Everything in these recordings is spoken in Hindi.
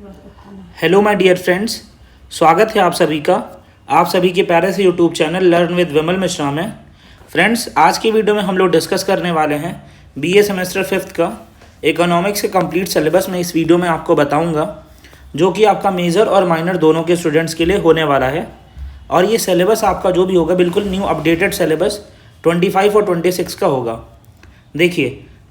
हेलो माय डियर फ्रेंड्स, स्वागत है आप सभी का आप सभी के प्यारे से यूट्यूब चैनल लर्न विद विमल मिश्रा में। फ्रेंड्स, आज की वीडियो में हम लोग डिस्कस करने वाले हैं बीए सेमेस्टर 5th का इकोनॉमिक्स के कंप्लीट सिलेबस में इस वीडियो में आपको बताऊंगा, जो कि आपका मेजर और माइनर दोनों के स्टूडेंट्स के लिए होने वाला है। और ये सिलेबस आपका जो भी होगा बिल्कुल न्यू अपडेटेड सिलेबस 25 और 26 का होगा। देखिए,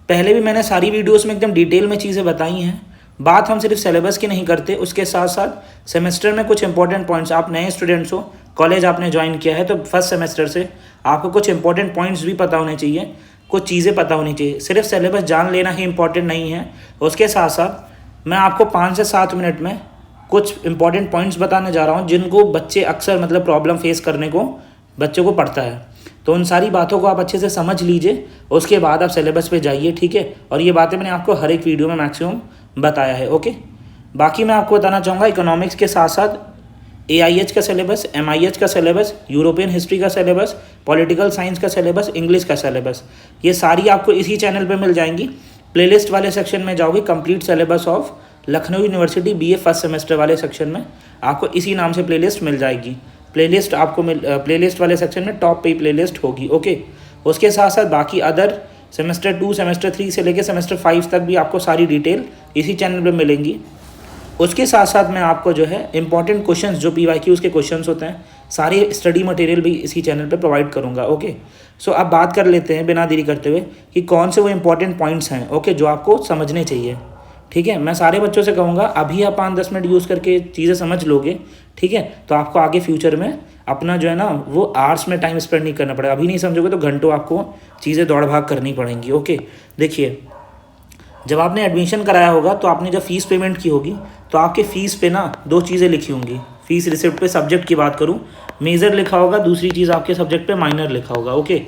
पहले भी मैंने सारी वीडियोस में एकदम डिटेल में चीज़ें बताई हैं। बात हम सिर्फ सिलेबस की नहीं करते, उसके साथ साथ सेमेस्टर में कुछ इंपॉर्टेंट पॉइंट्स, आप नए स्टूडेंट्स हो, कॉलेज आपने ज्वाइन किया है तो फर्स्ट सेमेस्टर से आपको कुछ इंपॉर्टेंट पॉइंट्स भी पता होने चाहिए, कुछ चीज़ें पता होनी चाहिए। सिर्फ सिलेबस जान लेना ही इंपॉर्टेंट नहीं है, उसके साथ साथ मैं आपको 5 से 7 मिनट में कुछ इंपॉर्टेंट पॉइंट्स बताने जा रहा हूँ जिनको बच्चे अक्सर मतलब प्रॉब्लम फेस करने को बच्चों को पड़ता है। तो उन सारी बातों को आप अच्छे से समझ लीजिए, उसके बाद आप सिलेबस पे जाइए, ठीक है। और ये बातें मैंने आपको हर एक वीडियो में मैक्सिमम बताया है, ओके। बाकी मैं आपको बताना चाहूँगा इकोनॉमिक्स के साथ साथ AIH का सिलेबस, MIH का सिलेबस, यूरोपियन हिस्ट्री का सिलेबस, पॉलिटिकल साइंस का सिलेबस, इंग्लिश का सिलेबस, ये सारी आपको इसी चैनल पे मिल जाएंगी। प्लेलिस्ट वाले सेक्शन में जाओगे, complete syllabus of Lucknow university BA first semester वाले सेक्शन में आपको इसी नाम से प्लेलिस्ट मिल जाएगी। प्लेलिस्ट आपको प्लेलिस्ट वाले सेक्शन में टॉप पे प्लेलिस्ट होगी, ओके। उसके साथ साथ बाकी अदर सेमेस्टर 2, सेमेस्टर 3 से लेकर सेमेस्टर 5 तक भी आपको सारी डिटेल इसी चैनल पे मिलेंगी। उसके साथ साथ मैं आपको जो है इंपॉर्टेंट क्वेश्चंस, जो PYQs के क्वेश्चंस होते हैं, सारे स्टडी मटेरियल भी इसी चैनल पे प्रोवाइड करूँगा, ओके। सो अब बात कर लेते हैं बिना देरी करते हुए कि कौन से वो इंपॉर्टेंट पॉइंट्स हैं, ओके, जो आपको समझने चाहिए, ठीक है। मैं सारे बच्चों से कहूँगा अभी आप 5-10 मिनट यूज़ करके चीज़ें समझ लोगे, ठीक है, तो आपको आगे फ्यूचर में अपना जो है ना वो आवर्स में टाइम स्पेंड नहीं करना पड़ेगा। अभी नहीं समझोगे तो घंटों आपको चीज़ें दौड़ भाग करनी पड़ेंगी, ओके। देखिए, जब आपने एडमिशन कराया होगा तो आपने जब फ़ीस पेमेंट की होगी तो आपके फ़ीस पे ना 2 चीज़ें लिखी होंगी। फ़ीस रिसिप्ट पे सब्जेक्ट की बात करूँ, मेजर लिखा होगा, दूसरी चीज़ आपके सब्जेक्ट पे माइनर लिखा होगा, ओके,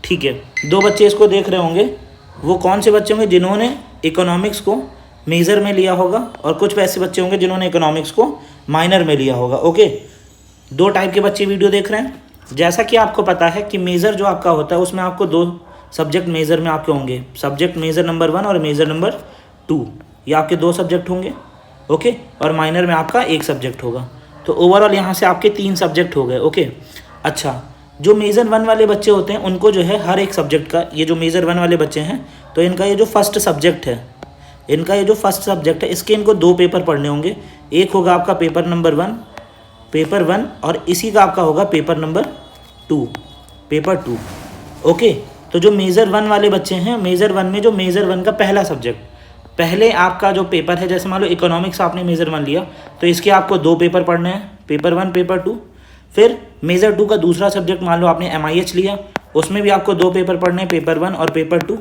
ठीक है। 2 बच्चे इसको देख रहे होंगे, वो कौन से बच्चे होंगे जिन्होंने इकोनॉमिक्स को मेजर में लिया होगा, और कुछ ऐसे बच्चे होंगे जिन्होंने इकोनॉमिक्स को माइनर में लिया होगा, ओके। 2 टाइप के बच्चे वीडियो देख रहे हैं। जैसा कि आपको पता है कि मेजर जो आपका होता है उसमें आपको 2 सब्जेक्ट मेजर में आपके होंगे, सब्जेक्ट मेजर नंबर 1 और मेजर नंबर 2, ये आपके 2 सब्जेक्ट होंगे, ओके। और माइनर में आपका 1 सब्जेक्ट होगा। तो ओवरऑल यहाँ से आपके 3 सब्जेक्ट हो गए, ओके। अच्छा, जो मेजर 1 वाले बच्चे होते हैं उनको जो है हर एक सब्जेक्ट का, ये जो मेजर 1 वाले बच्चे हैं तो इनका ये जो फर्स्ट सब्जेक्ट है, इसके इनको 2 पेपर पढ़ने होंगे। एक होगा आपका पेपर नंबर 1 और इसी का आपका होगा पेपर नंबर 2, ओके। तो जो मेजर 1 वाले बच्चे हैं, मेजर 1 में जो मेजर 1 का पहला सब्जेक्ट, पहले आपका जो पेपर है, जैसे मान लो इकोनॉमिक्स आपने मेजर 1 लिया तो इसके आपको 2 पेपर पढ़ने हैं, पेपर 1, पेपर 2। फिर मेजर 2 का दूसरा सब्जेक्ट मान लो आपने MIH लिया, उसमें भी आपको 2 पेपर पढ़ने हैं, पेपर 1 और पेपर 2,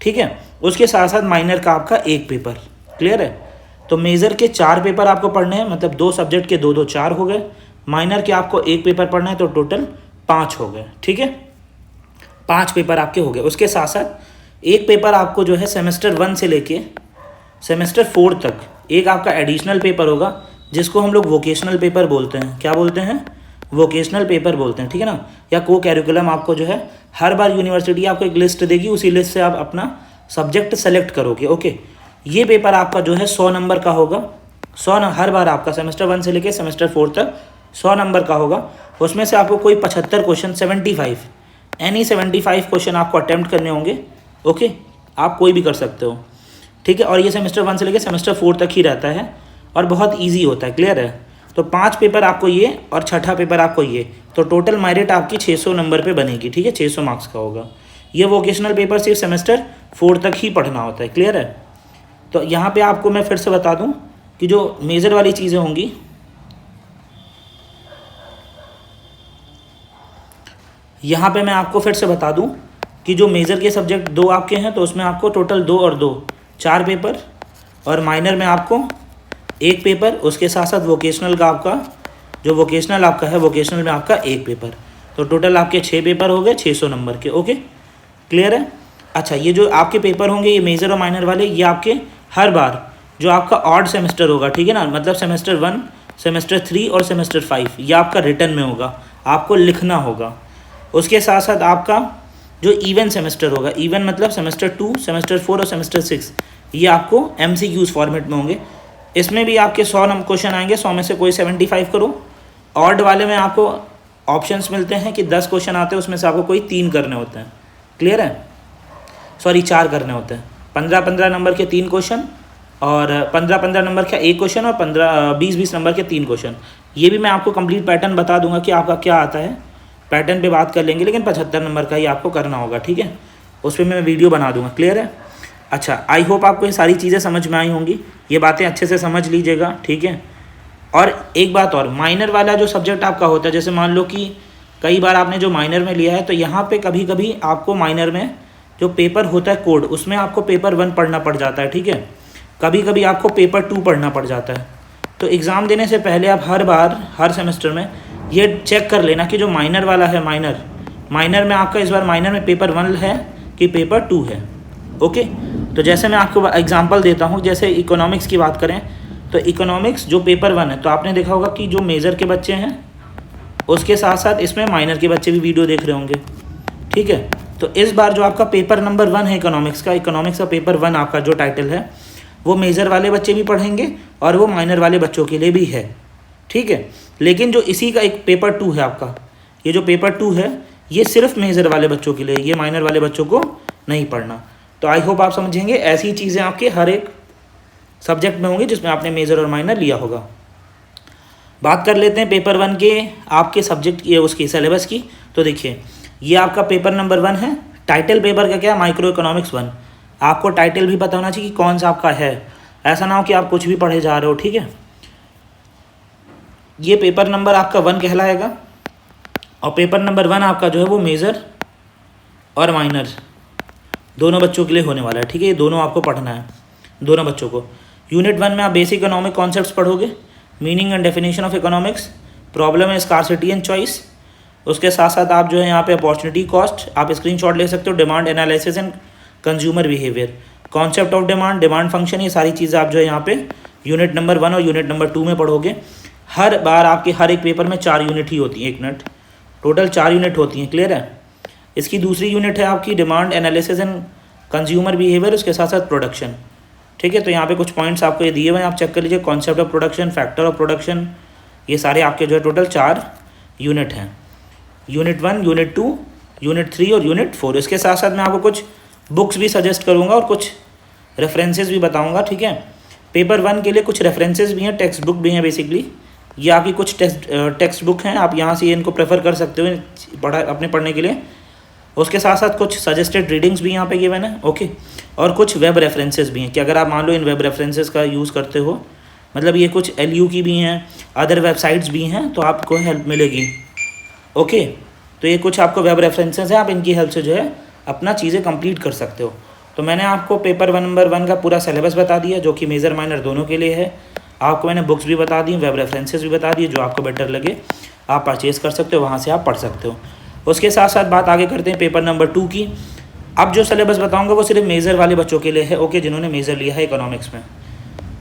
ठीक है। उसके साथ साथ माइनर का आपका 1 पेपर, क्लियर है। तो मेजर के 4 पेपर आपको पढ़ने हैं, मतलब 2 सब्जेक्ट के 2 4 हो गए। माइनर के आपको 1 पेपर पढ़ना है तो टोटल 5 हो गए, ठीक है। 5 पेपर आपके हो गए। उसके साथ साथ 1 पेपर आपको जो है सेमेस्टर 1 से लेके सेमेस्टर 4 तक एक आपका एडिशनल पेपर होगा, जिसको हम लोग वोकेशनल पेपर बोलते हैं। क्या बोलते हैं? वोकेशनल पेपर बोलते हैं, ठीक है ना। या को कैरिकुलम आपको जो है हर बार यूनिवर्सिटी आपको एक लिस्ट देगी, उसी लिस्ट से आप अपना सब्जेक्ट सेलेक्ट करोगे, ओके। ये पेपर आपका जो है 100 नंबर का होगा। हर बार आपका सेमेस्टर 1 से लेके सेमेस्टर 4 तक 100 नंबर का होगा। उसमें से आपको कोई 75 क्वेश्चन, 75 क्वेश्चन आपको अटैम्प्ट करने होंगे, ओके। आप कोई भी कर सकते हो, ठीक है। और ये सेमेस्टर 1 से लेके सेमेस्टर 4 तक ही रहता है और बहुत ईजी होता है, क्लियर है। तो 5 पेपर आपको ये और छठा पेपर आपको ये, तो टोटल मेरिट आपकी 600 नंबर पे बनेगी, ठीक है, 600 मार्क्स का होगा। ये वोकेशनल पेपर सिर्फ सेमेस्टर 4 तक ही पढ़ना होता है, क्लियर है। तो यहाँ पे आपको मैं फिर से बता दूँ कि जो मेजर वाली चीज़ें होंगी, यहाँ पे मैं आपको फिर से बता दूँ कि जो मेजर के सब्जेक्ट 2 आपके हैं तो उसमें आपको टोटल 2 और 2 4 पेपर, और माइनर में आपको 1 पेपर। उसके साथ साथ वोकेशनल का आपका जो वोकेशनल आपका है, वोकेशनल में आपका 1 पेपर, तो टोटल आपके 6 पेपर हो गए 600 नंबर के, ओके, क्लियर है। अच्छा, ये जो आपके पेपर होंगे ये मेजर और माइनर वाले, ये आपके हर बार जो आपका ऑड सेमेस्टर होगा, ठीक है ना, मतलब सेमेस्टर 1, सेमेस्टर 3 और सेमेस्टर 5, ये आपका रिटर्न में होगा, आपको लिखना होगा। उसके साथ साथ आपका जो इवन सेमेस्टर होगा, इवन मतलब सेमेस्टर 2, सेमेस्टर 4 और सेमेस्टर 6, ये आपको MCQs फॉर्मेट में होंगे। इसमें भी आपके 100 क्वेश्चन आएंगे, 100 में से कोई 75 करो। ऑड वाले में आपको ऑप्शंस मिलते हैं कि 10 क्वेश्चन आते हैं, उसमें से आपको कोई 3 करने होते हैं। क्लियर है? सॉरी 4 करने होते हैं। 15-15 नंबर के 3 क्वेश्चन और 15-15 नंबर का 1 क्वेश्चन और 20-20 नंबर के 3 क्वेश्चन। ये भी मैं आपको कंप्लीट पैटर्न बता दूंगा कि आपका क्या आता है, पैटर्न पे बात कर लेंगे, लेकिन 75 नंबर का ही आपको करना होगा। ठीक है, उस पर मैं वीडियो बना दूंगा। क्लियर है? अच्छा, आई होप आपको ये सारी चीज़ें समझ में आई होंगी, ये बातें अच्छे से समझ लीजिएगा। ठीक है, और एक बात और, माइनर वाला जो सब्जेक्ट आपका होता है, जैसे मान लो कि कई बार आपने जो माइनर में लिया है, तो यहाँ पे कभी कभी आपको माइनर में जो पेपर होता है कोड, उसमें आपको पेपर 1 पढ़ना पड़ जाता है। ठीक है, कभी कभी आपको पेपर 2 पढ़ना पड़ जाता है। तो एग्ज़ाम देने से पहले आप हर बार हर सेमेस्टर में ये चेक कर लेना कि जो माइनर वाला है, माइनर में आपका इस बार माइनर में पेपर 1 है कि पेपर 2 है। ओके, तो जैसे मैं आपको एग्जांपल देता हूँ, जैसे इकोनॉमिक्स की बात करें तो इकोनॉमिक्स जो पेपर 1 है, तो आपने देखा होगा कि जो मेजर के बच्चे हैं उसके साथ साथ इसमें माइनर के बच्चे भी वीडियो देख रहे होंगे। ठीक है, तो इस बार जो आपका पेपर नंबर 1 है इकोनॉमिक्स का पेपर 1 आपका जो टाइटल है, वो मेजर वाले बच्चे भी पढ़ेंगे और वो माइनर वाले बच्चों के लिए भी है। ठीक है, लेकिन जो इसी का एक पेपर 2 है आपका, ये जो पेपर 2 है ये सिर्फ मेजर वाले बच्चों के लिए, ये माइनर वाले बच्चों को नहीं पढ़ना। तो आई होप आप समझेंगे, ऐसी चीज़ें आपके हर एक सब्जेक्ट में होंगी जिसमें आपने मेजर और माइनर लिया होगा। बात कर लेते हैं पेपर 1 के आपके सब्जेक्ट की, उसकी सिलेबस की। तो देखिए, ये आपका पेपर नंबर 1 है। टाइटल पेपर का क्या है? Micro economics 1। आपको टाइटल भी पता होना चाहिए कि कौन सा आपका है, ऐसा ना हो कि आप कुछ भी पढ़े जा रहे हो। ठीक है, ये पेपर नंबर आपका 1 कहलाएगा और पेपर नंबर 1 आपका जो है वो मेजर और माइनर दोनों बच्चों के लिए होने वाला है। ठीक है, ये दोनों आपको पढ़ना है, दोनों बच्चों को। यूनिट 1 में आप बेसिक इकोनॉमिक कॉन्सेप्ट्स पढ़ोगे, meaning and definition of economics, problem है स्कार्सिटी एंड चॉइस। उसके साथ साथ आप जो है यहाँ पे अपॉर्चुनिटी कॉस्ट, आप स्क्रीनशॉट ले सकते हो, demand analysis and consumer behaviour, concept of demand, demand function, ये सारी चीज़ें आप जो है यहाँ पे यूनिट नंबर 1 और यूनिट नंबर 2 में पढ़ोगे। हर बार आपके हर एक पेपर में 4 यूनिट ही होती हैं, 1 मिनट टोटल 4 यूनिट होती हैं। क्लियर है? इसकी दूसरी यूनिट है आपकी demand analysis and consumer behaviour, उसके साथ साथ प्रोडक्शन। ठीक है, तो यहाँ पे कुछ पॉइंट्स आपको ये दिए हुए हैं, आप चेक कर लीजिए। Concept of production, factor of production, ये सारे आपके जो है टोटल 4 यूनिट हैं। यूनिट 1, यूनिट 2, यूनिट 3 और यूनिट 4। इसके साथ साथ मैं आपको कुछ बुक्स भी सजेस्ट करूँगा और कुछ रेफरेंसेस भी बताऊँगा। ठीक है, पेपर 1 के लिए कुछ रेफरेंसेस भी हैं, टेक्स्ट बुक भी हैं। बेसिकली ये आपकी कुछ टेक्स्ट बुक हैं, आप यहाँ से इनको प्रेफर कर सकते हो अपने पढ़ने के लिए। उसके साथ साथ कुछ सजेस्टेड रीडिंग्स भी यहाँ पे गिवन है। ओके, और कुछ वेब रेफरेंसेस भी हैं कि अगर आप मान लो इन वेब रेफरेंसेस का यूज़ करते हो, मतलब ये कुछ LU की भी हैं, अदर वेबसाइट्स भी हैं, तो आपको हेल्प मिलेगी। ओके, तो ये कुछ आपको वेब रेफरेंसेस हैं, आप इनकी हेल्प से जो है अपना चीज़ें कंप्लीट कर सकते हो। तो मैंने आपको पेपर नंबर 1 का पूरा सिलेबस बता दिया, जो कि मेजर माइनर दोनों के लिए है। आपको मैंने बुक्स भी बता दी, वेब रेफरेंसेस भी बता दिए, जो आपको बेटर लगे आप परचेज़ कर सकते हो, वहाँ से आप पढ़ सकते हो। उसके साथ साथ बात आगे करते हैं पेपर नंबर 2 की। अब जो सिलेबस बताऊंगा वो सिर्फ मेजर वाले बच्चों के लिए है। ओके, जिन्होंने मेजर लिया है इकोनॉमिक्स में,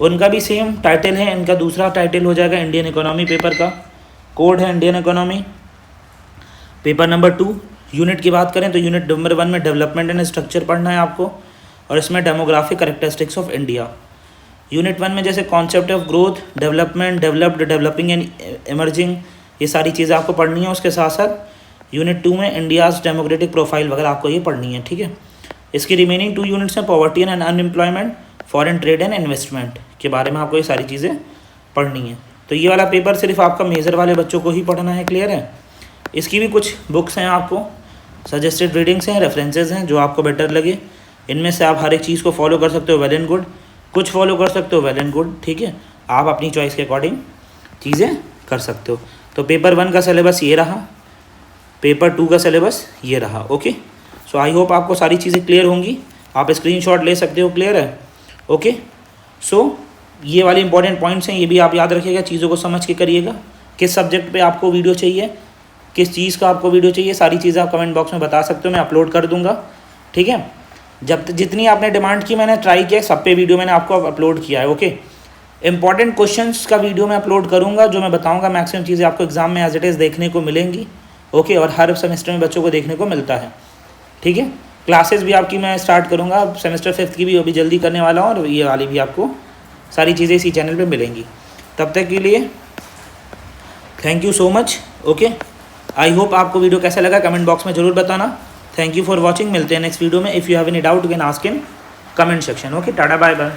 उनका भी सेम टाइटल है। इनका दूसरा टाइटल हो जाएगा इंडियन इकोनॉमी, पेपर का कोड है Indian economy. Paper number 2 unit की बात करें तो यूनिट नंबर 1 में डेवलपमेंट एंड स्ट्रक्चर पढ़ना है आपको, और इसमें demographic characteristics of India. Unit 1 में जैसे concept of growth, development, developed, developing and emerging, ये सारी चीज़ें आपको पढ़नी है। उसके साथ साथ यूनिट 2 में इंडियाज़ डेमोक्रेटिक प्रोफाइल वगैरह आपको ये पढ़नी है। ठीक है, इसकी रिमेनिंग 2 यूनिट्स हैं poverty and unemployment, foreign trade and investment के बारे में आपको ये सारी चीज़ें पढ़नी है। तो ये वाला पेपर सिर्फ आपका मेजर वाले बच्चों को ही पढ़ना है। क्लियर है? इसकी भी कुछ बुक्स हैं, आपको सजेस्टेड रीडिंग्स हैं, रेफरेंसेज हैं, जो आपको बेटर लगे। इनमें से आप हर एक चीज़ को फॉलो कर सकते हो, वेल एंड गुड। कुछ फॉलो कर सकते हो, वेल एंड गुड। ठीक है, आप अपनी चॉइस के अकॉर्डिंग चीज़ें कर सकते हो। तो पेपर 1 का सिलेबस ये रहा, पेपर 2 का सिलेबस ये रहा। ओके, सो आई होप आपको सारी चीज़ें क्लियर होंगी, आप स्क्रीनशॉट ले सकते हो। क्लियर है? ओके, सो ये वाले इंपॉर्टेंट पॉइंट्स हैं, ये भी आप याद रखिएगा, चीज़ों को समझ के करिएगा। किस सब्जेक्ट पे आपको वीडियो चाहिए, किस चीज़ का आपको वीडियो चाहिए, सारी चीज़ें आप कमेंट बॉक्स में बता सकते हो, मैं अपलोड कर दूँगा। ठीक है, जितनी आपने डिमांड की मैंने ट्राई किया, सब पे वीडियो मैंने आपको अपलोड किया है। ओके, इंपॉर्टेंट क्वेश्चंस का वीडियो मैं अपलोड करूंगा, जो मैं बताऊंगा। मैक्सिमम चीज़ें आपको एग्जाम में एज इट इज़ देखने को मिलेंगी। ओके, और हर सेमेस्टर में बच्चों को देखने को मिलता है। ठीक है, क्लासेस भी आपकी मैं स्टार्ट करूंगा, सेमेस्टर 5 की भी अभी जल्दी करने वाला हूँ, और ये वाली भी आपको सारी चीज़ें इसी चैनल पे मिलेंगी। तब तक के लिए thank you so much. Okay, I hope आपको वीडियो कैसा लगा कमेंट बॉक्स में ज़रूर बताना। Thank you for watching. मिलते हैं नेक्स्ट वीडियो में। If you have any doubt you can ask in comment section. Okay, tata bye bye.